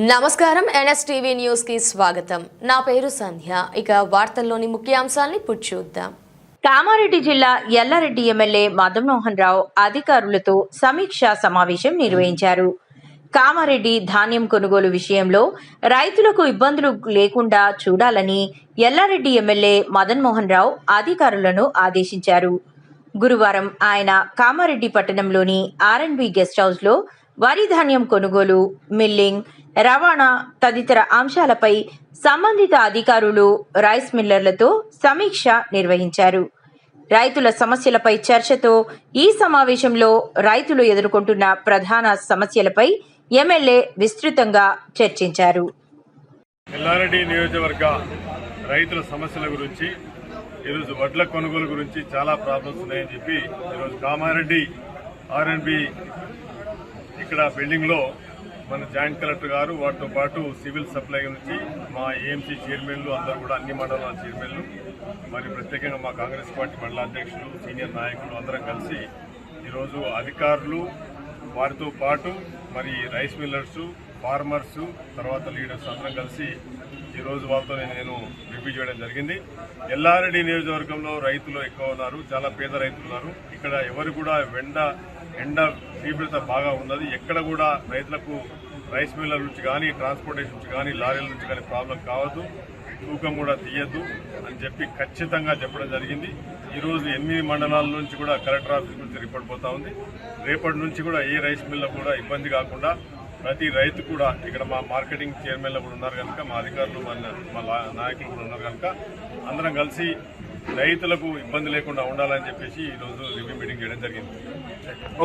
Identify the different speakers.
Speaker 1: నమస్కారం NSTV news కి స్వాగతం. నా పేరు సంధ్య. ఇక వార్తల్లోని ముఖ్యాంశాలను ఇప్పుడు చూద్దాం.
Speaker 2: కామారెడ్డి జిల్లా ఎల్లారెడ్డి ఎమ్మెల్యే మదన్ మోహన్ రావు అధికారులతో సమీక్షా సమావేశం నిర్వహించారు. కామారెడ్డి ధాన్యం కొనుగోలు విషయంలో రైతులకు ఇబ్బందులు లేకుండా చూడాలని ఎల్లారెడ్డి ఎమ్మెల్యే మదన్ మోహన్ రావు అధికారులను ఆదేశించారు. గురువారం ఆయన కామారెడ్డి పట్టణంలోని ఆర్ఎన్బి గెస్ట్ హౌస్ లో వరి ధాన్యం కొనుగోలు, మిల్లింగ్, రవాణా తదితర అంశాలపై సంబంధిత అధికారులు, రైస్ మిల్లర్లతో సమీక్ష నిర్వహించారు. రైతుల సమస్యలపై చర్చతో ఈ సమావేశంలో రైతులు ఎదుర్కొంటున్న ప్రధాన సమస్యలపై ఎమ్మెల్యే విస్తృతంగా చర్చించారు.
Speaker 3: ఎల్లారెడ్డి నియోజకవర్గ రైతుల సమస్యల గురించి, ఈరోజు వడ్ల కొనుగోలు గురించి చాలా ప్రాబ్లమ్స్ ఉన్నాయని చెప్పి ఈరోజు కామారెడ్డి ఆర్ఎన్బి ఇక్కడ బిల్డింగ్లో మన జాయింట్ కలెక్టర్ గారు, వాటితో పాటు సివిల్ సప్లై నుంచి మా ఏఎంసీ చైర్మన్లు అందరూ కూడా, అన్ని మండలాల చైర్మన్లు, మరి ప్రత్యేకంగా మా కాంగ్రెస్ పార్టీ మండల అధ్యక్షులు, సీనియర్ నాయకులు అందరం కలిసి ఈరోజు అధికారులు, వారితో పాటు మరి రైస్ మిల్లర్సు, ఫార్మర్సు, తర్వాత లీడర్స్ అందరం కలిసి ఈరోజు వాళ్ళతో నేను రివ్యూ చేయడం జరిగింది. ఎల్లారెడ్డి నియోజకవర్గంలో రైతులు ఎక్కువ ఉన్నారు, చాలా పేద రైతులు ఉన్నారు. ఇక్కడ ఎవరు కూడా ఎండ తీవ్రత బాగా ఉన్నది. ఎక్కడ కూడా రైతులకు రైస్ మిల్లర్ నుంచి కానీ, ట్రాన్స్పోర్టేషన్ నుంచి కానీ, లారీల నుంచి కానీ ప్రాబ్లం కావద్దు, తూకం కూడా తీయద్దు అని చెప్పి ఖచ్చితంగా చెప్పడం జరిగింది. ఈరోజు 8 మండలాల నుంచి కూడా కలెక్టర్ ఆఫీస్ నుంచి రిపోర్ట్ పోతా ఉంది. రేపటి నుంచి కూడా ఏ రైస్ మిల్లర్ కూడా ఇబ్బంది కాకుండా ప్రతి రైతు కూడా, ఇక్కడ మా మార్కెటింగ్ చైర్మన్లు కూడా ఉన్నారు కనుక, మా అధికారులు, మా నాయకులు కూడా ఉన్నారు కనుక అందరం కలిసి రైతులకు ఇబ్బంది లేకుండా ఉండాలని చెప్పేసి ఈరోజు రివ్యూ మీటింగ్ చేయడం జరిగింది.